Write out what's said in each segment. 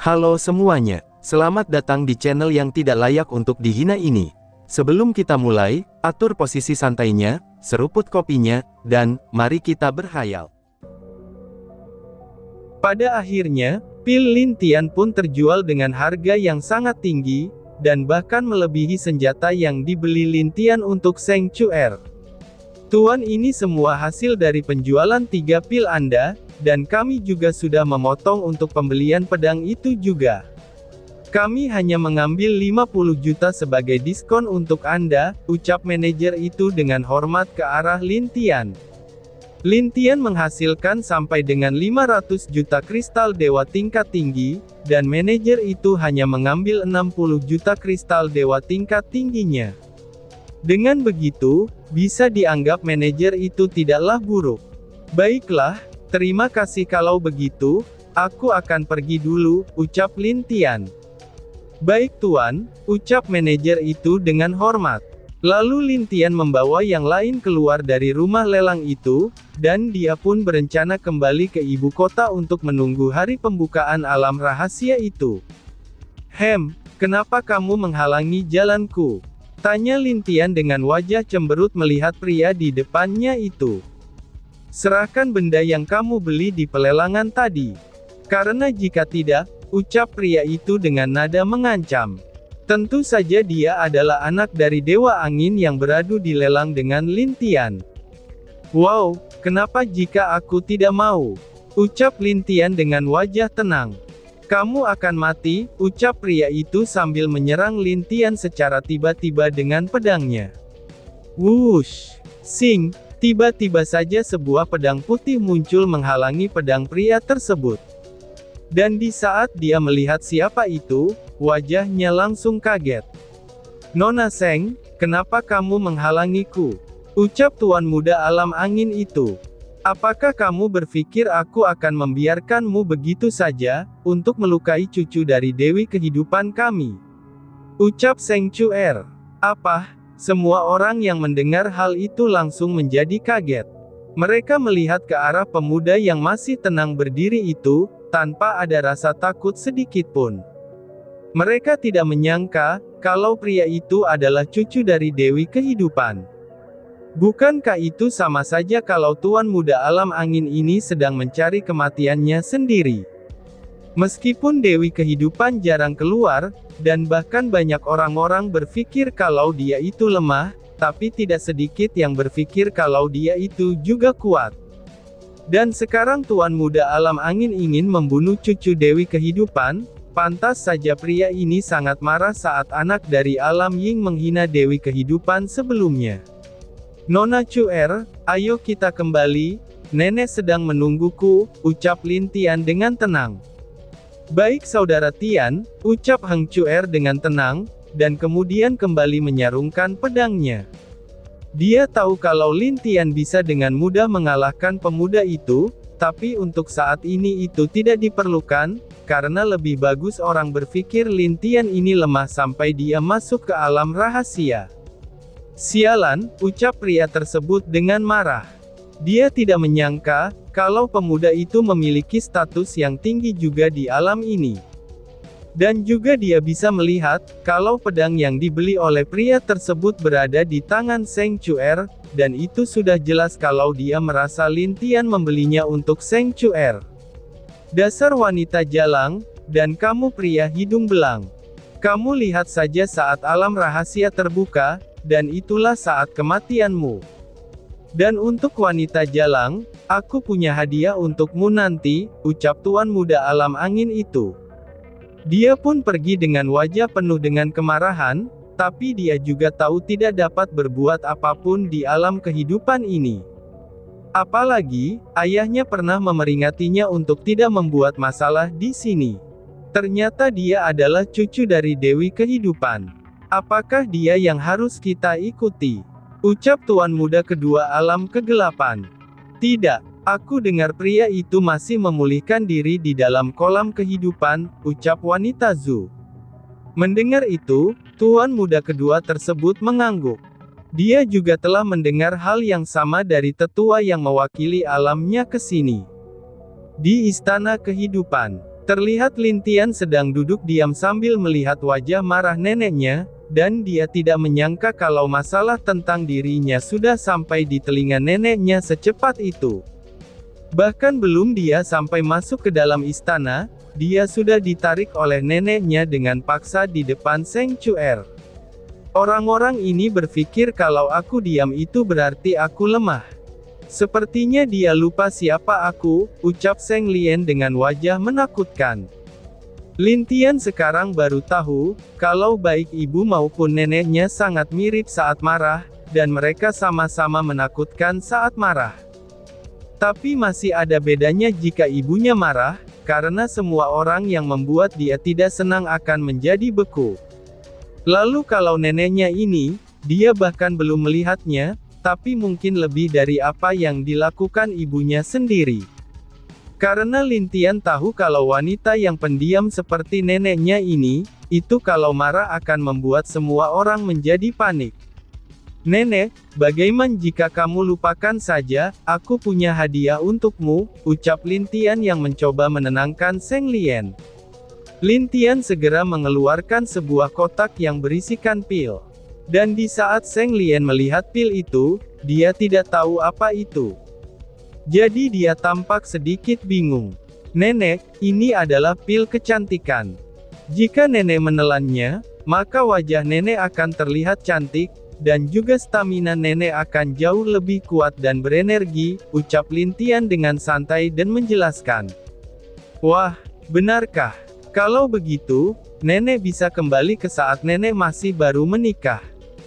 Halo semuanya, selamat datang di channel yang tidak layak untuk dihina ini. Sebelum kita mulai, atur posisi santainya, seruput kopinya, dan mari kita berhayal. Pada akhirnya, pil Lin Tian pun terjual dengan harga yang sangat tinggi, dan bahkan melebihi senjata yang dibeli Lin Tian untuk Seng Chuer. Tuan, ini semua hasil dari penjualan 3 pil Anda, dan kami juga sudah memotong untuk pembelian pedang itu juga. Kami hanya mengambil 50 juta sebagai diskon untuk Anda, ucap manajer itu dengan hormat ke arah Lin Tian. Lin Tian menghasilkan sampai dengan 500 juta kristal dewa tingkat tinggi, dan manajer itu hanya mengambil 60 juta kristal dewa tingkat tingginya. Dengan begitu, bisa dianggap manajer itu tidaklah buruk. Baiklah, terima kasih kalau begitu, aku akan pergi dulu, ucap Lin Tian. Baik tuan, ucap manajer itu dengan hormat. Lalu Lin Tian membawa yang lain keluar dari rumah lelang itu, dan dia pun berencana kembali ke ibu kota untuk menunggu hari pembukaan alam rahasia itu. Kenapa kamu menghalangi jalanku? Tanya Lin Tian dengan wajah cemberut melihat pria di depannya itu. Serahkan benda yang kamu beli di pelelangan tadi. Karena jika tidak, ucap pria itu dengan nada mengancam. Tentu saja dia adalah anak dari Dewa Angin yang beradu di lelang dengan Lin Tian. Wow, kenapa jika aku tidak mau? Ucap Lin Tian dengan wajah tenang. Kamu akan mati, ucap pria itu sambil menyerang Lin Tian secara tiba-tiba dengan pedangnya. Wush! Sing! Tiba-tiba saja sebuah pedang putih muncul menghalangi pedang pria tersebut. Dan di saat dia melihat siapa itu, wajahnya langsung kaget. Nona Seng, kenapa kamu menghalangiku? Ucap tuan muda alam angin itu. Apakah kamu berpikir aku akan membiarkanmu begitu saja, untuk melukai cucu dari Dewi Kehidupan kami? Ucap Seng Chuer. Apa? Semua orang yang mendengar hal itu langsung menjadi kaget. Mereka melihat ke arah pemuda yang masih tenang berdiri itu, tanpa ada rasa takut sedikit pun. Mereka tidak menyangka, kalau pria itu adalah cucu dari Dewi Kehidupan. Bukankah itu sama saja kalau tuan muda alam angin ini sedang mencari kematiannya sendiri? Meskipun Dewi Kehidupan jarang keluar, dan bahkan banyak orang-orang berpikir kalau dia itu lemah, tapi tidak sedikit yang berpikir kalau dia itu juga kuat. Dan sekarang tuan muda alam angin ingin membunuh cucu Dewi Kehidupan, pantas saja pria ini sangat marah saat anak dari alam Ying menghina Dewi Kehidupan sebelumnya. Nona Chuer, ayo kita kembali, nenek sedang menungguku, ucap Lin Tian dengan tenang. Baik saudara Tian, ucap Heng Chuer dengan tenang, dan kemudian kembali menyarungkan pedangnya. Dia tahu kalau Lin Tian bisa dengan mudah mengalahkan pemuda itu, tapi untuk saat ini itu tidak diperlukan, karena lebih bagus orang berpikir Lin Tian ini lemah sampai dia masuk ke alam rahasia. Sialan, ucap pria tersebut dengan marah. Dia tidak menyangka, kalau pemuda itu memiliki status yang tinggi juga di alam ini. Dan juga dia bisa melihat, kalau pedang yang dibeli oleh pria tersebut berada di tangan Seng Chuer, dan itu sudah jelas kalau dia merasa Lin Tian membelinya untuk Seng Chuer. Dasar wanita jalang, dan kamu pria hidung belang. Kamu lihat saja saat alam rahasia terbuka, dan itulah saat kematianmu. Dan untuk wanita jalang, aku punya hadiah untukmu nanti, ucap tuan muda alam angin itu. Dia pun pergi dengan wajah penuh dengan kemarahan, tapi dia juga tahu tidak dapat berbuat apapun di alam kehidupan ini. Apalagi, ayahnya pernah memeringatinya untuk tidak membuat masalah di sini. Ternyata dia adalah cucu dari Dewi Kehidupan. Apakah dia yang harus kita ikuti? Ucap tuan muda kedua alam kegelapan. Tidak, aku dengar pria itu masih memulihkan diri di dalam kolam kehidupan, ucap wanita Zhu. Mendengar itu, tuan muda kedua tersebut mengangguk. Dia juga telah mendengar hal yang sama dari tetua yang mewakili alamnya ke sini. Di istana kehidupan. Terlihat Lin Tian sedang duduk diam sambil melihat wajah marah neneknya, dan dia tidak menyangka kalau masalah tentang dirinya sudah sampai di telinga neneknya secepat itu. Bahkan belum dia sampai masuk ke dalam istana, dia sudah ditarik oleh neneknya dengan paksa di depan Seng Chuer. Orang-orang ini berpikir kalau aku diam itu berarti aku lemah. Sepertinya dia lupa siapa aku, ucap Seng Lien dengan wajah menakutkan. Lin Tian sekarang baru tahu, kalau baik ibu maupun neneknya sangat mirip saat marah, dan mereka sama-sama menakutkan saat marah. Tapi masih ada bedanya jika ibunya marah, karena semua orang yang membuat dia tidak senang akan menjadi beku. Lalu kalau neneknya ini, dia bahkan belum melihatnya, tapi mungkin lebih dari apa yang dilakukan ibunya sendiri. Karena Lin Tian tahu kalau wanita yang pendiam seperti neneknya ini, itu kalau marah akan membuat semua orang menjadi panik. "Nenek, bagaimana jika kamu lupakan saja, aku punya hadiah untukmu," ucap Lin Tian yang mencoba menenangkan Seng Lien. Lin Tian segera mengeluarkan sebuah kotak yang berisikan pil. Dan di saat Seng Lien melihat pil itu, dia tidak tahu apa itu. Jadi dia tampak sedikit bingung. "Nenek, ini adalah pil kecantikan. Jika nenek menelannya, maka wajah nenek akan terlihat cantik, dan juga stamina nenek akan jauh lebih kuat dan berenergi," ucap Lin Tian dengan santai dan menjelaskan. "Wah, benarkah? Kalau begitu, nenek bisa kembali ke saat nenek masih baru menikah?"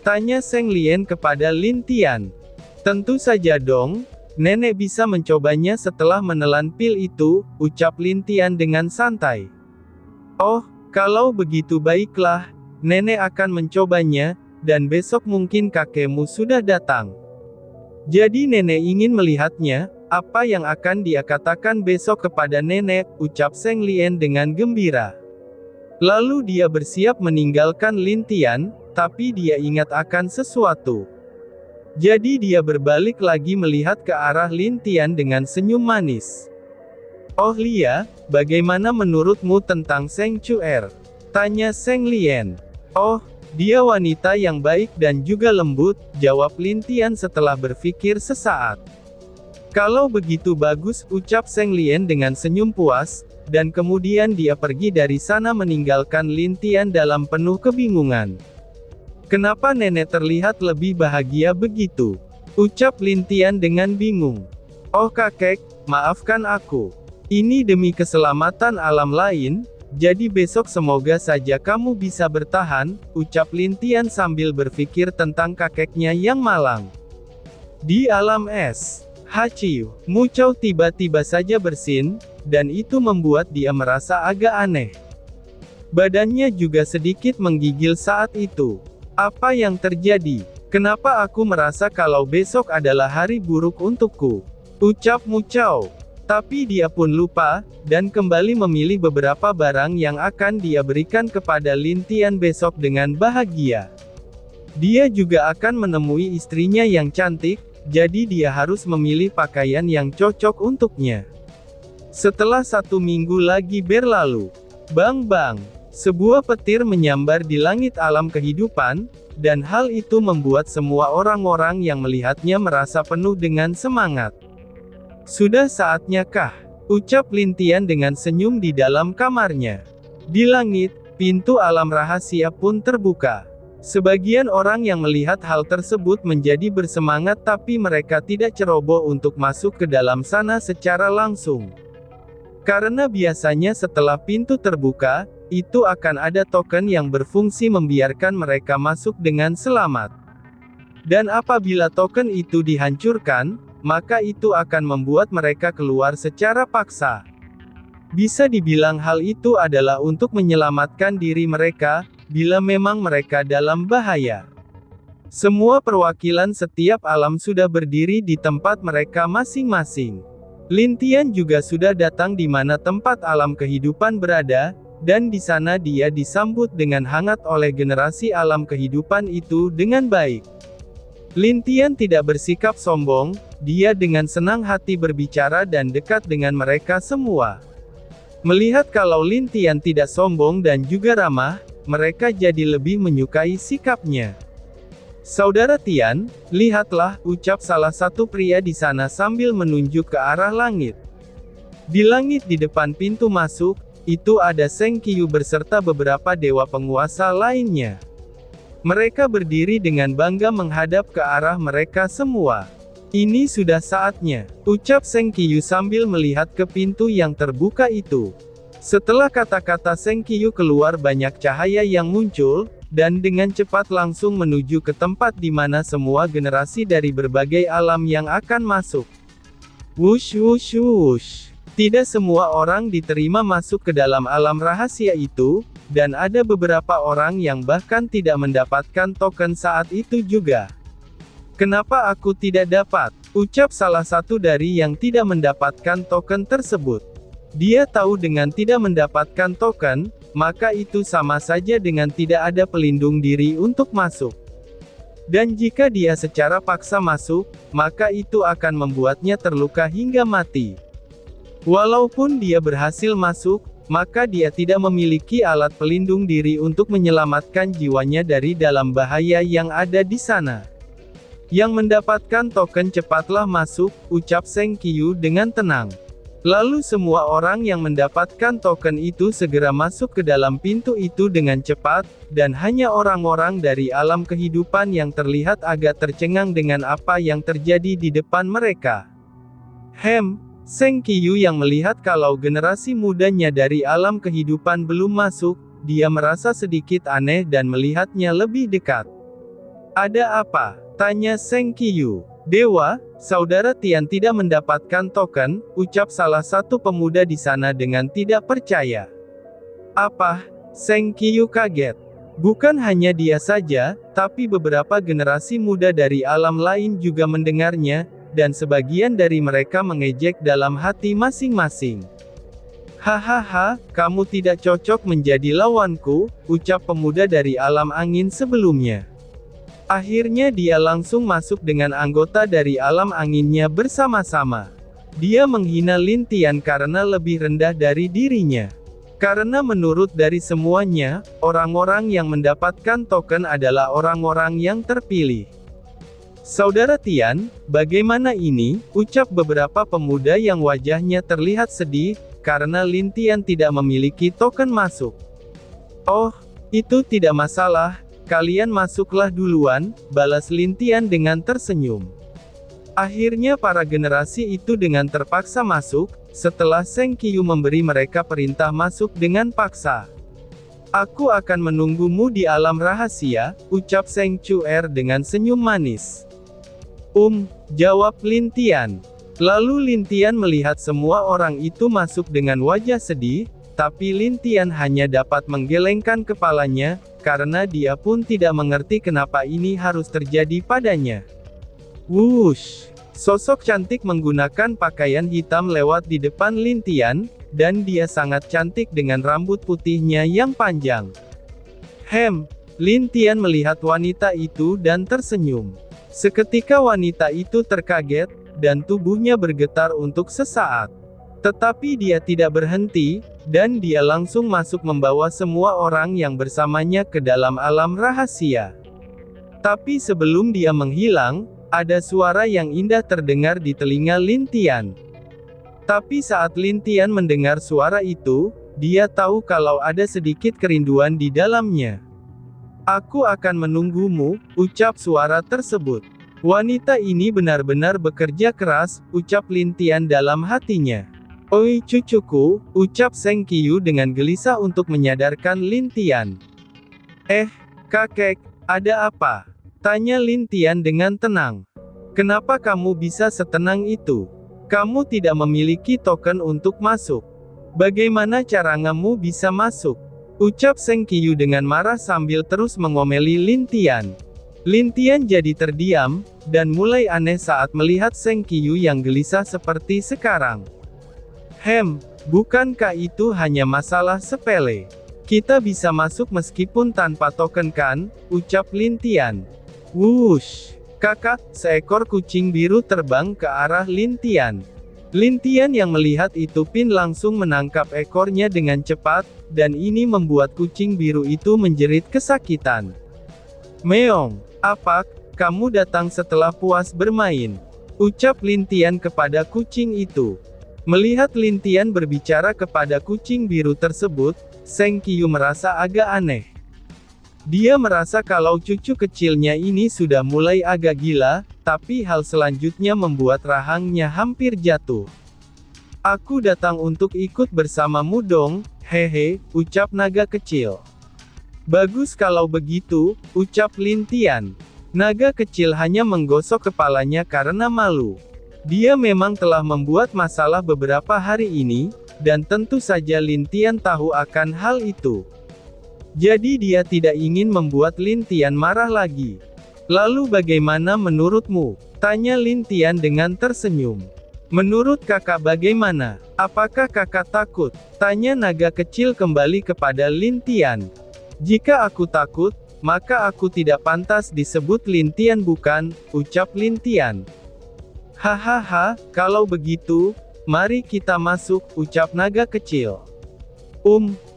tanya Seng Lien kepada Lin Tian. "Tentu saja dong, nenek bisa mencobanya setelah menelan pil itu," ucap Lin Tian dengan santai. "Oh, kalau begitu baiklah, nenek akan mencobanya, dan besok mungkin kakekmu sudah datang. Jadi nenek ingin melihatnya, apa yang akan dia katakan besok kepada nenek," ucap Seng Lien dengan gembira. Lalu dia bersiap meninggalkan Lin Tian, tapi dia ingat akan sesuatu. Jadi dia berbalik lagi melihat ke arah Lin Tian dengan senyum manis. "Oh Lia, bagaimana menurutmu tentang Seng Chuer?" tanya Seng Lien. "Oh, dia wanita yang baik dan juga lembut," jawab Lin Tian setelah berpikir sesaat. "Kalau begitu bagus," ucap Seng Lien dengan senyum puas, dan kemudian dia pergi dari sana meninggalkan Lin Tian dalam penuh kebingungan. "Kenapa nenek terlihat lebih bahagia begitu?" ucap Lin Tian dengan bingung. "Oh kakek, maafkan aku. Ini demi keselamatan alam lain, jadi besok semoga saja kamu bisa bertahan," ucap Lin Tian sambil berpikir tentang kakeknya yang malang. Di alam es, Hachiu, Muchou tiba-tiba saja bersin, dan itu membuat dia merasa agak aneh. Badannya juga sedikit menggigil saat itu. "Apa yang terjadi? Kenapa aku merasa kalau besok adalah hari buruk untukku?" ucap Muchou. Tapi dia pun lupa, dan kembali memilih beberapa barang yang akan dia berikan kepada Lin Tian besok dengan bahagia. Dia juga akan menemui istrinya yang cantik, jadi dia harus memilih pakaian yang cocok untuknya. Setelah 1 minggu lagi berlalu, bang-bang, sebuah petir menyambar di langit alam kehidupan, dan hal itu membuat semua orang-orang yang melihatnya merasa penuh dengan semangat. "Sudah saatnya kah?" ucap Lin Tian dengan senyum di dalam kamarnya. Di langit, pintu alam rahasia pun terbuka. Sebagian orang yang melihat hal tersebut menjadi bersemangat tapi mereka tidak ceroboh untuk masuk ke dalam sana secara langsung. Karena biasanya setelah pintu terbuka, itu akan ada token yang berfungsi membiarkan mereka masuk dengan selamat. Dan apabila token itu dihancurkan, maka itu akan membuat mereka keluar secara paksa. Bisa dibilang hal itu adalah untuk menyelamatkan diri mereka, bila memang mereka dalam bahaya. Semua perwakilan setiap alam sudah berdiri di tempat mereka masing-masing. Lin Tian juga sudah datang di mana tempat alam kehidupan berada, dan di sana dia disambut dengan hangat oleh generasi alam kehidupan itu dengan baik. Lin Tian tidak bersikap sombong, dia dengan senang hati berbicara dan dekat dengan mereka semua. Melihat kalau Lin Tian tidak sombong dan juga ramah, mereka jadi lebih menyukai sikapnya. "Saudara Tian, lihatlah," ucap salah satu pria di sana sambil menunjuk ke arah langit. Di langit di depan pintu masuk, itu ada Seng Qiyu beserta beberapa dewa penguasa lainnya. Mereka berdiri dengan bangga menghadap ke arah mereka semua. "Ini sudah saatnya," ucap Seng Qiyu sambil melihat ke pintu yang terbuka itu. Setelah kata-kata Seng Qiyu keluar banyak cahaya yang muncul, dan dengan cepat langsung menuju ke tempat di mana semua generasi dari berbagai alam yang akan masuk. Wush wush wush. Tidak semua orang diterima masuk ke dalam alam rahasia itu, dan ada beberapa orang yang bahkan tidak mendapatkan token saat itu juga. "Kenapa aku tidak dapat?" ucap salah satu dari yang tidak mendapatkan token tersebut. Dia tahu dengan tidak mendapatkan token, maka itu sama saja dengan tidak ada pelindung diri untuk masuk. Dan jika dia secara paksa masuk, maka itu akan membuatnya terluka hingga mati. Walaupun dia berhasil masuk, maka dia tidak memiliki alat pelindung diri untuk menyelamatkan jiwanya dari dalam bahaya yang ada di sana. "Yang mendapatkan token cepatlah masuk," ucap Seng Qiyu dengan tenang. Lalu semua orang yang mendapatkan token itu segera masuk ke dalam pintu itu dengan cepat, dan hanya orang-orang dari alam kehidupan yang terlihat agak tercengang dengan apa yang terjadi di depan mereka. Seng Qiyu yang melihat kalau generasi mudanya dari alam kehidupan belum masuk, dia merasa sedikit aneh dan melihatnya lebih dekat. "Ada apa?" tanya Seng Qiyu. "Dewa, saudara Tian tidak mendapatkan token," ucap salah satu pemuda di sana dengan tidak percaya. "Apa?" Seng Qiyu kaget. Bukan hanya dia saja, tapi beberapa generasi muda dari alam lain juga mendengarnya, dan sebagian dari mereka mengejek dalam hati masing-masing. "Hahaha, kamu tidak cocok menjadi lawanku," ucap pemuda dari alam angin sebelumnya. Akhirnya dia langsung masuk dengan anggota dari alam anginnya bersama-sama. Dia menghina Lin Tian karena lebih rendah dari dirinya. Karena menurut dari semuanya, orang-orang yang mendapatkan token adalah orang-orang yang terpilih. "Saudara Tian, bagaimana ini?" ucap beberapa pemuda yang wajahnya terlihat sedih, karena Lin Tian tidak memiliki token masuk. "Oh, itu tidak masalah, kalian masuklah duluan," balas Lin Tian dengan tersenyum. Akhirnya para generasi itu dengan terpaksa masuk, setelah Seng Qiyu memberi mereka perintah masuk dengan paksa. "Aku akan menunggumu di alam rahasia," ucap Seng Chuer dengan senyum manis. Jawab Lin Tian. Lalu Lin Tian melihat semua orang itu masuk dengan wajah sedih, tapi Lin Tian hanya dapat menggelengkan kepalanya, karena dia pun tidak mengerti kenapa ini harus terjadi padanya. Wush! Sosok cantik menggunakan pakaian hitam lewat di depan Lin Tian, dan dia sangat cantik dengan rambut putihnya yang panjang. Lin Tian melihat wanita itu dan tersenyum. Seketika wanita itu terkaget, dan tubuhnya bergetar untuk sesaat. Tetapi dia tidak berhenti, dan dia langsung masuk membawa semua orang yang bersamanya ke dalam alam rahasia. Tapi sebelum dia menghilang, ada suara yang indah terdengar di telinga Lin Tian. Tapi saat Lin Tian mendengar suara itu, dia tahu kalau ada sedikit kerinduan di dalamnya. "Aku akan menunggumu," ucap suara tersebut. "Wanita ini benar-benar bekerja keras," ucap Lin Tian dalam hatinya. "Oi cucuku," ucap Seng Qiyu dengan gelisah untuk menyadarkan Lin Tian. Kakek, ada apa?" tanya Lin Tian dengan tenang. "Kenapa kamu bisa setenang itu? Kamu tidak memiliki token untuk masuk. Bagaimana cara kamu bisa masuk?" ucap Seng Qiyu dengan marah sambil terus mengomeli Lin Tian. Lin Tian jadi terdiam, dan mulai aneh saat melihat Seng Qiyu yang gelisah seperti sekarang. Bukankah itu hanya masalah sepele? Kita bisa masuk meskipun tanpa token kan? Ucap Lin Tian. Wush! Kakak, seekor kucing biru terbang ke arah Lin Tian. Lin Tian yang melihat itu pun langsung menangkap ekornya dengan cepat, dan ini membuat kucing biru itu menjerit kesakitan. "Meong, apa, kamu datang setelah puas bermain?" ucap Lin Tian kepada kucing itu. Melihat Lin Tian berbicara kepada kucing biru tersebut, Seng Qiu merasa agak aneh. Dia merasa kalau cucu kecilnya ini sudah mulai agak gila, tapi hal selanjutnya membuat rahangnya hampir jatuh. "Aku datang untuk ikut bersamamu dong, hehe," ucap naga kecil. "Bagus kalau begitu," ucap Lin Tian. Naga kecil hanya menggosok kepalanya karena malu. Dia memang telah membuat masalah beberapa hari ini, dan tentu saja Lin Tian tahu akan hal itu. Jadi dia tidak ingin membuat Lin Tian marah lagi. "Lalu bagaimana menurutmu?" tanya Lin Tian dengan tersenyum. "Menurut kakak bagaimana? Apakah kakak takut?" tanya naga kecil kembali kepada Lin Tian. "Jika aku takut, maka aku tidak pantas disebut Lin Tian bukan?" ucap Lin Tian. "Hahaha, kalau begitu, mari kita masuk," ucap naga kecil.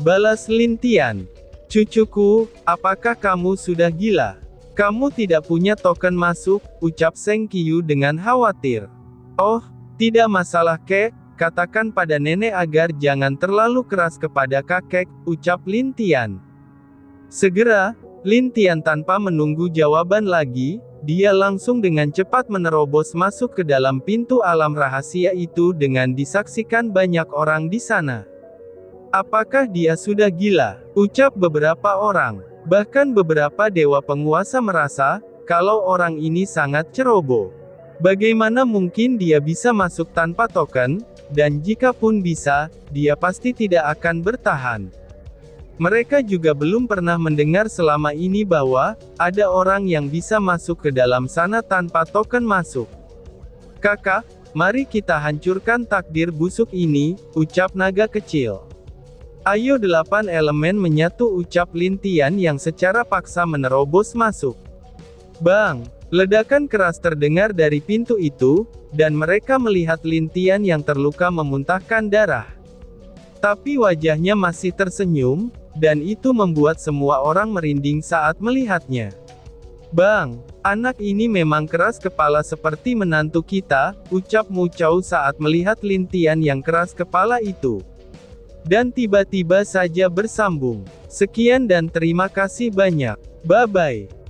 Balas Lin Tian. "Cucuku, apakah kamu sudah gila? Kamu tidak punya token masuk," ucap Seng Qiu dengan khawatir. "Oh, tidak masalah kek, katakan pada nenek agar jangan terlalu keras kepada kakek," ucap Lin Tian. Segera, Lin Tian tanpa menunggu jawaban lagi, dia langsung dengan cepat menerobos masuk ke dalam pintu alam rahasia itu dengan disaksikan banyak orang di sana. "Apakah dia sudah gila?" ucap beberapa orang. Bahkan beberapa dewa penguasa merasa, kalau orang ini sangat ceroboh. Bagaimana mungkin dia bisa masuk tanpa token, dan jika pun bisa, dia pasti tidak akan bertahan. Mereka juga belum pernah mendengar selama ini bahwa, ada orang yang bisa masuk ke dalam sana tanpa token masuk. "Kakak, mari kita hancurkan takdir busuk ini," ucap naga kecil. "Ayo 8 elemen menyatu," ucap Lin Tian yang secara paksa menerobos masuk. Bang! Ledakan keras terdengar dari pintu itu, dan mereka melihat Lin Tian yang terluka memuntahkan darah. Tapi wajahnya masih tersenyum, dan itu membuat semua orang merinding saat melihatnya. "Bang, anak ini memang keras kepala seperti menantu kita," ucap Mu Chao saat melihat Lin Tian yang keras kepala itu. Dan tiba-tiba saja bersambung. Sekian dan terima kasih banyak. Bye-bye.